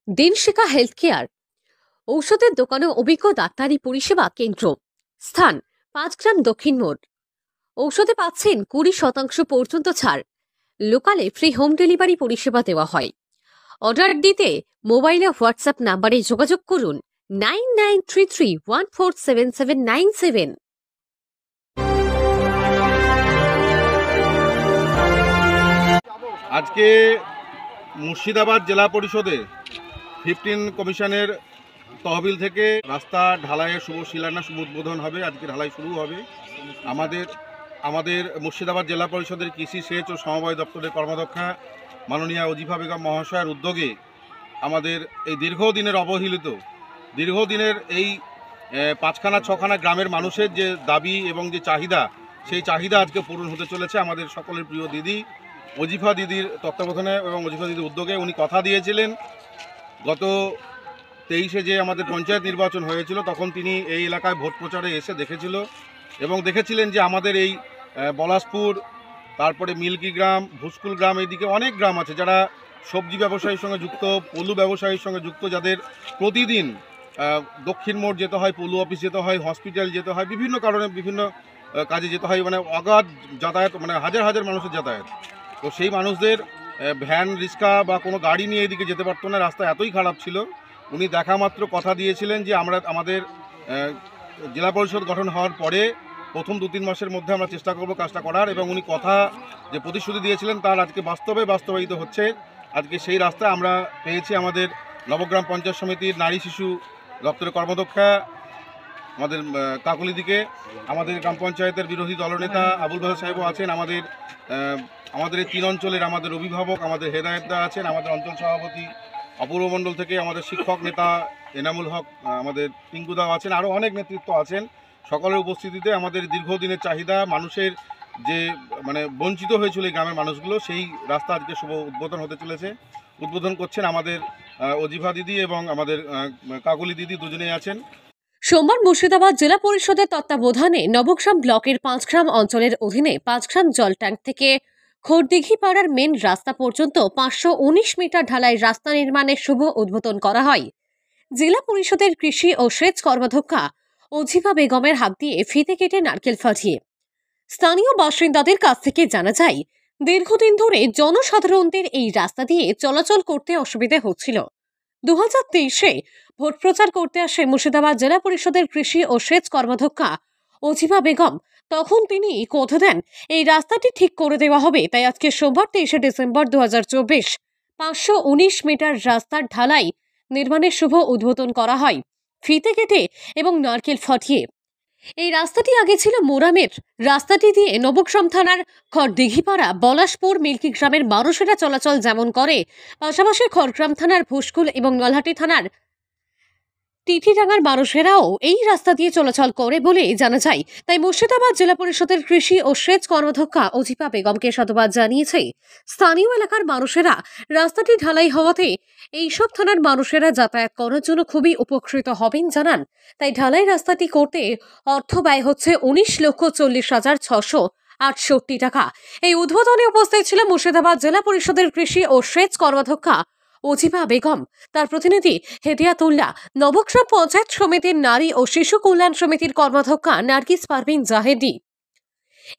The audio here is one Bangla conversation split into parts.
দিনশিখা হেলথ কেয়ার ঔষধের দোকানে অভিজ্ঞ ডাক্তারি পরিষেবা কেন্দ্র। স্থান 5 গ্রাম দক্ষিণ মোড়। ঔষধে পাচ্ছেন 20% পর্যন্ত ছাড়। লোকালে ফ্রি হোম ডেলিভারি পরিষেবা দেওয়া হয়। অর্ডার দিতে মোবাইলে হোয়াটসঅ্যাপ নাম্বারে যোগাযোগ করুন 9933147797। আজকে মুর্শিদাবাদ জেলা পরিষদে 15 কমিশনের তহবিল থেকে রাস্তা ঢালাইয়ের শুভ শিলান্যাস শুভ উদ্বোধন হবে। আজকে ঢালাই শুরু হবে। আমাদের মুর্শিদাবাদ জেলা পরিষদের কৃষি সেচ ও সমবায় দপ্তরের কর্মদক্ষা মাননীয়া ওজিফা বেগম মহাশয়ের উদ্যোগে আমাদের এই দীর্ঘদিনের অবহেলিত দীর্ঘদিনের এই 5খানা গ্রামের মানুষের যে দাবি এবং যে চাহিদা, সেই চাহিদা আজকে পূরণ হতে চলেছে। আমাদের সকলের প্রিয় দিদি ওজিফা দিদির তত্ত্বাবধানে এবং ওজিফা দিদির উদ্যোগে উনি কথা দিয়েছিলেন। গত 23-এ যে আমাদের পঞ্চায়েত নির্বাচন হয়েছিল, তখন তিনি এই এলাকায় ভোট প্রচারে এসে দেখেছিল এবং দেখেছিলেন যে আমাদের এই পলাশপুর, তারপরে মিল্কি গ্রাম, ভুসকুল গ্রাম, এইদিকে অনেক গ্রাম আছে যারা সবজি ব্যবসায়ীর সঙ্গে যুক্ত, পলু ব্যবসায়ীর সঙ্গে যুক্ত, যাদের প্রতিদিন দক্ষিণ মোড় যেতে হয়, পলু অফিস যেতে হয়, হসপিটাল যেতে হয়, বিভিন্ন কারণে বিভিন্ন কাজে যেতে হয়, মানে অগাধ যাতায়াত, মানে হাজার হাজার মানুষের যাতায়াত। তো সেই মানুষদের ভ্যান, রিক্সা বা কোনো গাড়ি নিয়ে এদিকে যেতে পারতো না, রাস্তা এতই খারাপ ছিল। উনি দেখা মাত্র কথা দিয়েছিলেন যে আমাদের জেলা পরিষদ গঠন হওয়ার পরে প্রথম 2-3 মাসের মধ্যে আমরা চেষ্টা করব কাজটা করার, এবং উনি কথা যে প্রতিশ্রুতি দিয়েছিলেন তার আজকে বাস্তবায়িত হচ্ছে। আজকে সেই রাস্তা আমরা পেয়েছি আমাদের নবগ্রাম পঞ্চায়েত সমিতির নারী শিশু দপ্তরের কর্মদক্ষা আমাদের কাকুলিদিকে, আমাদের গ্রাম পঞ্চায়েতের বিরোধী দলনেতা আবুল বাসার সাহেবও আছেন, আমাদের এই 3 অঞ্চলের আমাদের অভিভাবক আমাদের হেদায়েতদা আছেন, আমাদের অঞ্চল সভাপতি অপূর্ব মণ্ডল থেকে আমাদের শিক্ষক নেতা এনামুল হক, আমাদের পিঙ্কুদাও আছেন, আরও অনেক নেতৃত্ব আছেন। সকলের উপস্থিতিতে আমাদের দীর্ঘদিনের চাহিদা, মানুষের যে মানে বঞ্চিত হয়েছিল এই গ্রামের মানুষগুলো, সেই রাস্তা আজকে শুভ উদ্বোধন হতে চলেছে। উদ্বোধন করছেন আমাদের ওজিফা দিদি এবং আমাদের কাকুলি দিদি, দুজনেই আছেন। সোমবার মুর্শিদাবাদ জেলা পরিষদের তত্ত্বাবধানে নবগ্রাম ব্লকের 5 গ্রাম অঞ্চলের অধীনে 5 গ্রাম জল ট্যাঙ্ক থেকে খোরদিঘিপাড়ার মেন রাস্তা পর্যন্ত 519 মিটার ঢালাই রাস্তা নির্মাণের শুভ উদ্বোধন করা হয়। জেলা পরিষদের কৃষি ও সেচ কর্মাধ্যক্ষা ওজিফা বেগমের হাত দিয়ে ফিতে কেটে নারকেল ফাটিয়ে। স্থানীয় বাসিন্দাদের কাছ থেকে জানা যায়, দীর্ঘদিন ধরে জনসাধারণদের এই রাস্তা দিয়ে চলাচল করতে অসুবিধা হচ্ছিল। 2023-এ ভোট প্রচার করতে আসে মুর্শিদাবাদ জেলা পরিষদের কৃষি ও সেচ কর্মাধ্যক্ষা ওজিফা বেগম। তখন তিনি কথা দেন এই রাস্তাটি ঠিক করে দেওয়া হবে। তাই আজকে সোমবার 23শে ডিসেম্বর 2024 519 মিটার রাস্তার ঢালাই নির্মাণের শুভ উদ্বোধন করা হয় ফিতে কেটে এবং নারকেল ফাটিয়ে। এই রাস্তাটি আগে ছিল মোরামের। রাস্তাটি দিয়ে নবগ্রাম থানার খড়দিঘিপাড়া, পলাশপুর, মিল্কি গ্রামের মানুষেরা চলাচল যেমন করে, পাশাপাশি খড়গ্রাম থানার ভুসকুল এবং নলহাটি থানার তিথিডাঙ্গার মানুষেরাও এই রাস্তা দিয়ে চলাচল করে বলে জানা যায়। তাই মুর্শিদাবাদ জেলা পরিষদের কৃষি ও সেচ কর্মাধ্যক্ষা ওজিফা বেগমকে সাধুবাদ জানিয়েছে স্থানীয় এলাকার মানুষেরা। রাস্তাটি ঢালাই হওয়াতে এইসব থানার মানুষেরা যাতায়াত করার জন্য খুবই উপকৃত হবেন জানান। তাই ঢালাই রাস্তাটি করতে অর্থ ব্যয় হচ্ছে 19,40,668 টাকা। এই উদ্বোধনে উপস্থিত ছিল মুর্শিদাবাদ জেলা পরিষদের কৃষি ও সেচ কর্মাধ্যক্ষা ওজিফা বেগম, তার প্রতিনিধি হেদিয়াতুল্লাহ, নবগ্রাম পঞ্চায়েত সমিতির নারী ও শিশু কল্যাণ সমিতির কর্মাধ্যক্ষা নার্গিস পারভিন জাহেদি,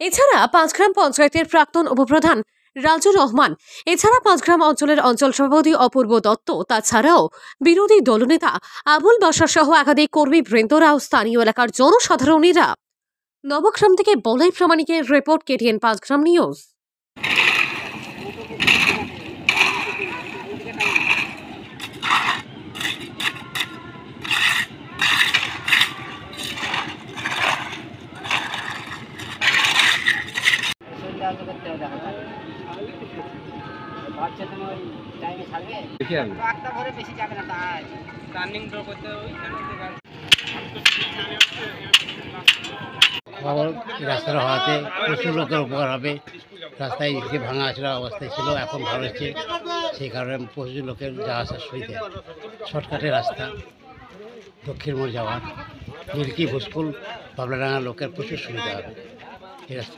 এছাড়া 5 গ্রাম পঞ্চায়েতের প্রাক্তন উপপ্রধান রাজুর রহমান, এছাড়া 5 গ্রাম অঞ্চলের অঞ্চল সভাপতি অপূর্ব দত্ত, তাছাড়াও বিরোধী দলনেতা আবুল বাসার সহ একাধিক কর্মী বৃন্দরাও স্থানীয় এলাকার জনসাধারণীরা। নবগ্রাম থেকে বলাই প্রামাণিকের রিপোর্ট, KTN 5 গ্রাম নিউজ। রাস্তার হওয়াতে প্রচুর লোকের উপকার হবে। রাস্তায় যে ভাঙা আচড়া অবস্থায় ছিল, এখন ভালো হচ্ছে। সেই কারণে প্রচুর লোকের যাওয়া আসার সুবিধা। শর্টকাটে রাস্তা, দক্ষিণ মোড় যাওয়ার, মিল্কি, ভুসকুল, বাবলাডাঙ্গার লোকের প্রচুর সুবিধা হবে। এই রাস্তা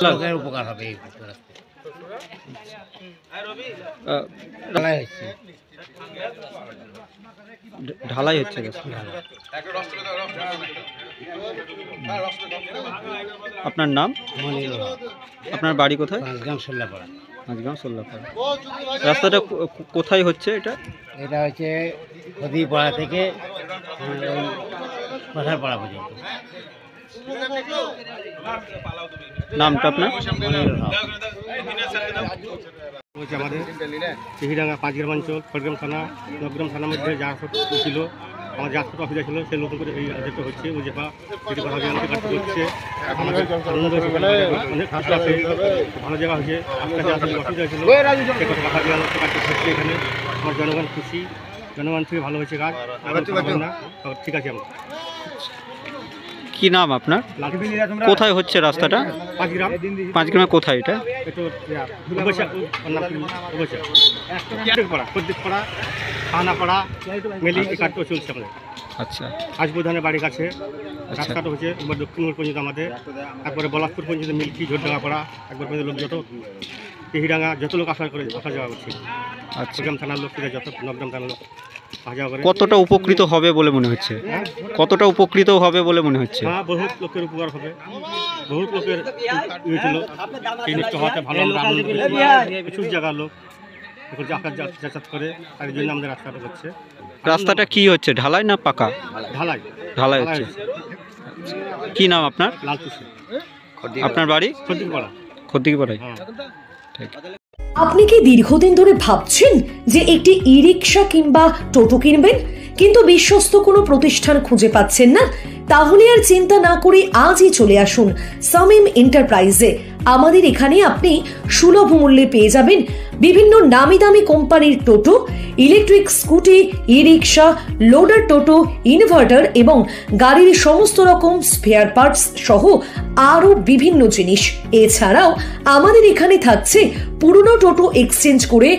লোকের উপকার হবে এই রাস্তায়। ঢালাই হচ্ছে। ঢালাই হচ্ছে রাস্তা। আপনার নাম? মনিরুল হক, আপনার বাড়ি কোথায়? পাঁচগ্রাম সোল্লাপাড়া। পাঁচগ্রাম সোল্লাপাড়া। রাস্তাটা কোথায় হচ্ছে এটা? এটা হচ্ছে খদিপাড়া থেকে ওই পাঠারপাড়া পর্যন্ত। নামটা আপনার? মনিরুল হক। হচ্ছে আমাদের চিহিডাঙ্গা পাঁচগ্রাম অঞ্চল, খড়গ্রাম থানা, নবগ্রাম থানার মধ্যে যা সব ছিল, আমার যা সব অফিসার ছিল সেই নতুন করে এই আদেশটা হচ্ছে মুজিফা যেটি কথা আমাদের কাজ করছে। আমাদের আনন্দ হচ্ছে, অনেক খুশি আছে, ভালো জায়গা হয়েছে। আপনার যা আসলে অসুবিধা ছিল সে কথা কথা দিয়ে কাজ হচ্ছে এখানে। আমার জনগণ খুশি, জনগণ থেকে ভালো হয়েছে কাজ, না ঠিক আছে। আমরা কি নাম আপনার? কোথায় হচ্ছে রাস্তাটা? পাঁচগ্রাম। পাঁচগ্রামে কোথায় এটা? পাড়া খানাপাড়া মেলি এই কাজটা চলছে আমাদের। আচ্ছা হাজপুরধানের বাড়ির কাছে রাস্তাটা হচ্ছে একবার দক্ষিণ পর্যন্ত আমাদের, তারপরে বলাসপুর পর্যন্ত মিল্কি ঝোরডাঙ্গা পাড়া, একবার পর্যন্ত লোক যত তেহিডাঙ্গা যত লোক আসা যাওয়া করছে। আচ্ছা, খড়গ্রাম থানার লোক থেকে যত নবগ্রাম থানার লোক আসা যাওয়া করে। কতটা উপকৃত হবে বলে মনে হচ্ছে? কতটা উপকৃত হবে বলে মনে হচ্ছে? হ্যাঁ, বহুত লোকের উপকার হবে, বহুত লোকের ইয়ে ছিল জিনিসটা হওয়াতে ভালো। আমরা আনন্দ পেয়েছি। প্রচুর জায়গার লোক এখন যাতায়াত করে, তার জন্য আমাদের রাস্তাটা হচ্ছে। রাস্তাটা কি হচ্ছে, ঢালাই না পাকা? ঢালাই ঢালাই হচ্ছে। কি নাম আপনার? লালকুশি। আপনার বাড়ি? খড়দিপাড়া। খদ্দিপাড়ায়। হ্যাঁ। ঠিক। আপনি কি দীর্ঘদিন ধরে ভাবছেন যে একটি ই রিক্সা কিংবা টোটো কিনবেন, কিন্তু বিশ্বস্ত কোনো প্রতিষ্ঠান খুঁজে পাচ্ছেন না? তাহলে আর চিন্তা না করে আজই চলে আসুন সামিম এন্টারপ্রাইজে। আমাদের এখানে আপনি সুলভ মূল্যে পেয়ে যাবেন বিভিন্ন নামি দামি কোম্পানির টোটো, ইলেকট্রিক স্কুটি, ই রিক্সা, লোডার টোটো, ইনভার্টার এবং গাড়ির সমস্ত রকম স্পেয়ার পার্টস সহ আরও বিভিন্ন জিনিস। এছাড়াও আমাদের এখানে থাকছে পুরনো টোটো এক্সচেঞ্জ করে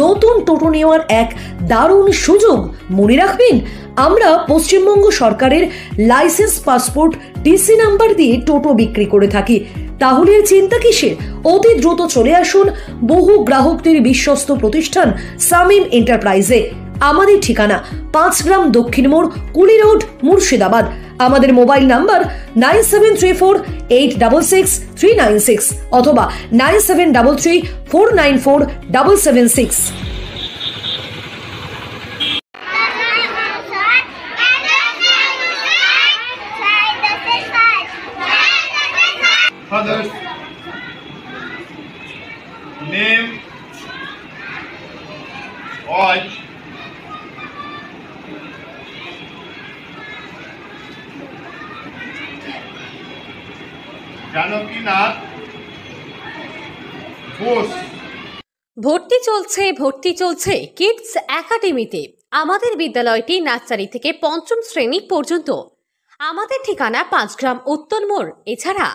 নতুন টোটো নেওয়ার এক দারুণ সুযোগ। মনে রাখবেন, আমরা পশ্চিমবঙ্গ সরকারের লাইসেন্স, পাসপোর্ট, টিসি নাম্বার দিয়ে টোটো বিক্রি করে থাকি। তাহলে আর চিন্তা কিসের? অতি দ্রুত চলে আসুন বহু গ্রাহকদের বিশ্বস্ত প্রতিষ্ঠান সামিম এন্টারপ্রাইজে। আমাদের ঠিকানা পাঁচগ্রাম দক্ষিণ মোড়, কুলি রোড, মুর্শিদাবাদ। আমাদের মোবাইল নাম্বার 9734866396 অথবা 9733494776। Fathers, name, wife, Janakinath Ghosh. ভর্তি চলছে কিডস একাডেমিতে। আমাদের বিদ্যালয়টি নার্সারি থেকে পঞ্চম শ্রেণী পর্যন্ত। আমাদের ঠিকানা পাঁচগ্রাম উত্তর মোড়। এছাড়া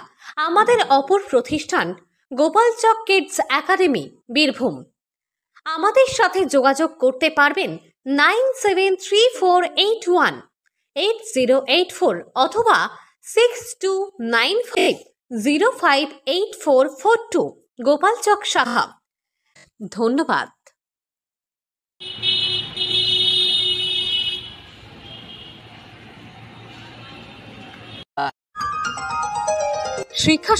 আমাদের অপর প্রতিষ্ঠান গোপালচক কিডস একাডেমি, বীরভূম। আমাদের সাথে যোগাযোগ করতে পারবেন 9734818084 অথবা 6295058442, গোপালচক সাহা। ধন্যবাদ। শিক্ষা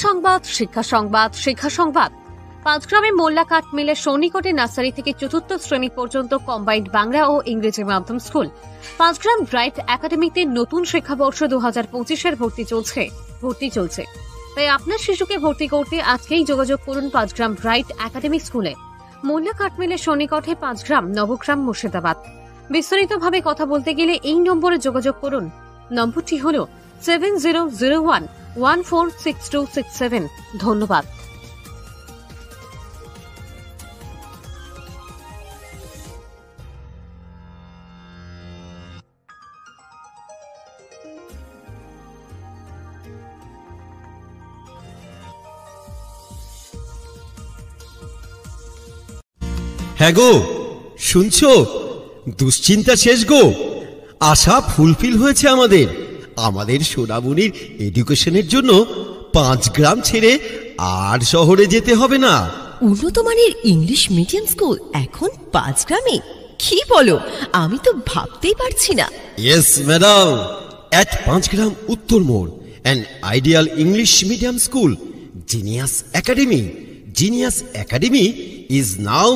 সংবাদ। পাঁচগ্রামে মোল্লা কাঠ মিলের সন্নিকটে নার্সারি থেকে চতুর্থ শ্রেণী পর্যন্ত কম্বাইন্ড বাংলা ও ইংরেজি মাধ্যম স্কুল পাঁচগ্রাম ব্রাইট একাডেমিতে নতুন শিক্ষাবর্ষ 2025-এর ভর্তি চলছে। তাই আপনার শিশুকে ভর্তি করতে আজকেই যোগাযোগ করুন পাঁচগ্রাম ব্রাইট একাডেমি স্কুলে, মোল্লা কাঠ মিলের সন্নিকটে, পাঁচগ্রাম, নবগ্রাম, মুর্শিদাবাদ। বিস্তারিতভাবে কথা বলতে গেলে এই নম্বরে যোগাযোগ করুন। নম্বরটি হল 7001146267। ধন্যবাদ। হ্যাঁ গো, শুনছো? দুশ্চিন্তা শেষ গো, আশা ফুলফিল হয়েছে আমাদের। আমাদের সোনামণির এডুকেশনের জন্য পাঁচগ্রাম ছেড়ে আর শহরে যেতে হবে না। উন্নত মানের ইংলিশ মিডিয়াম স্কুল এখন 5 গ্রামে? কি বলো, আমি তো ভাবতেই পারছি না। Yes, madam. At Panchgram Uttor Mode, an ideal English medium school, Genius Academy. Genius Academy is now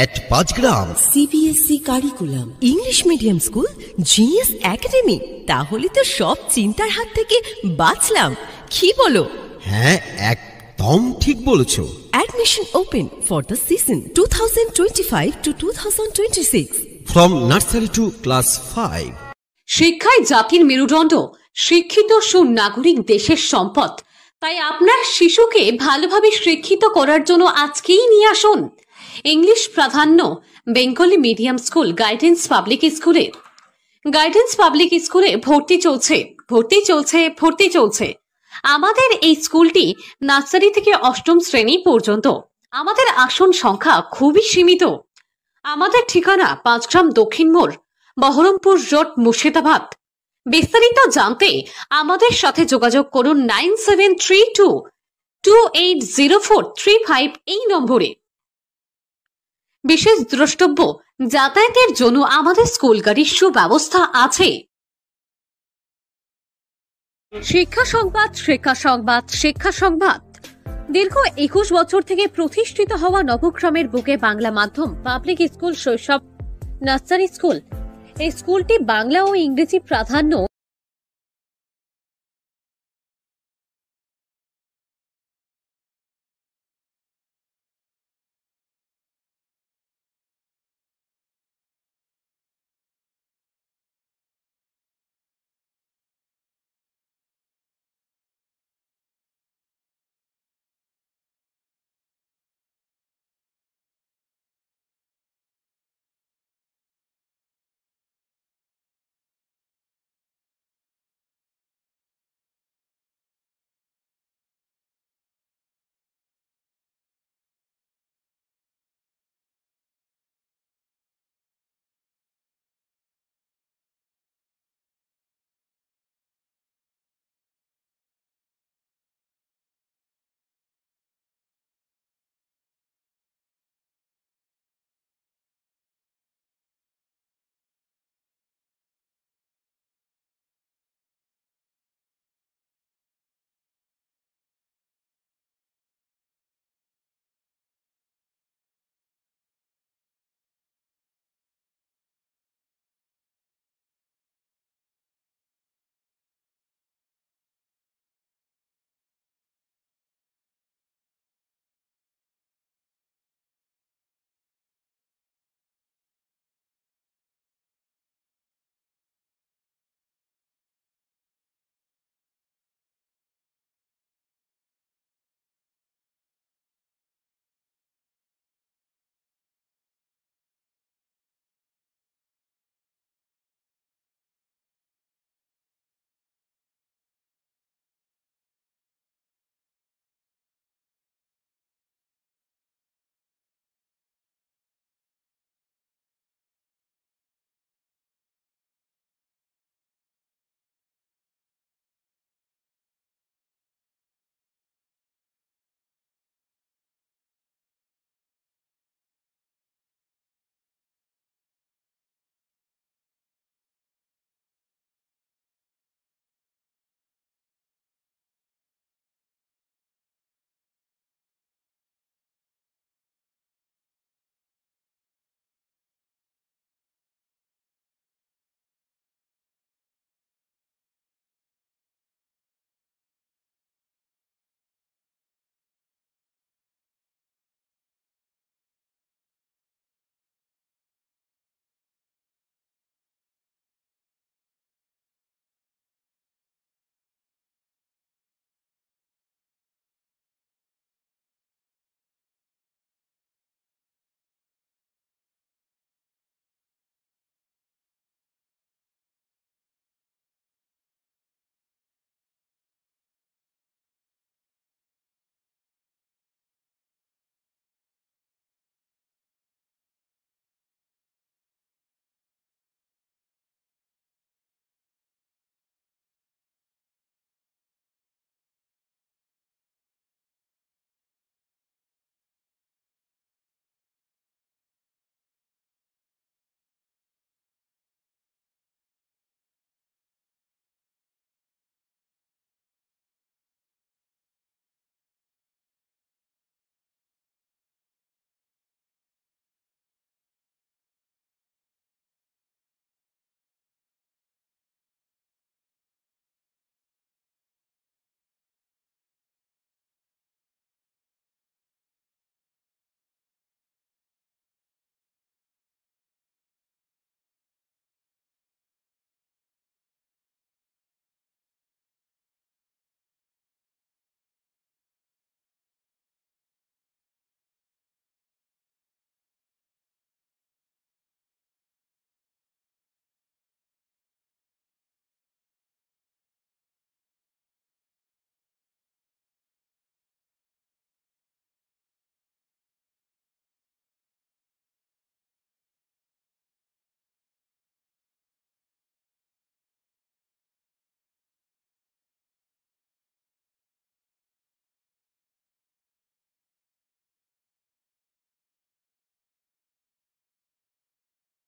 at Panchgram. CBSE curriculum, English medium school, genius academy, তাহলে তো সব চিন্তার হাত থেকে বাঁচলাম। কি বলো? হ্যাঁ, একদম ঠিক বলেছো। Admission open for the season 2025 to 2026. From nursery to class 5. শিক্ষায় জাতির মেরুদণ্ড, শিক্ষিত সুনাগরিক দেশের সম্পদ। তাই আপনার শিশুকে ভালোভাবে শিক্ষিত করার জন্য আজকেই নিয়ে আসুন ইংলিশ প্রাধান্য Bengali medium school guidance public স্কুলে। গাইডেন্স পাবলিক স্কুলে ভর্তি চলছে। আমাদের এই স্কুলটি নার্সারি থেকে 8ম শ্রেণী পর্যন্ত। আমাদের আসন সংখ্যা খুবই সীমিত। আমাদের ঠিকানা 5 গ্রাম দক্ষিণ মোড়, বহরমপুর রোড, মুর্শিদাবাদ। বিস্তারিত জানতে আমাদের সাথে যোগাযোগ করুন 9732280435 এই নম্বরে। বিশেষ দ্রষ্টব্য, যাতায়াতের জন্য আমাদের স্কুল গাড়ির সুব্যবস্থা আছে। শিক্ষা সংবাদ। দীর্ঘ 21 বছর থেকে প্রতিষ্ঠিত হওয়া নবগ্রামের বুকে বাংলা মাধ্যম পাবলিক স্কুল, শৈশব নার্সারি স্কুল। এই স্কুলটি বাংলা ও ইংরেজি প্রাধান্য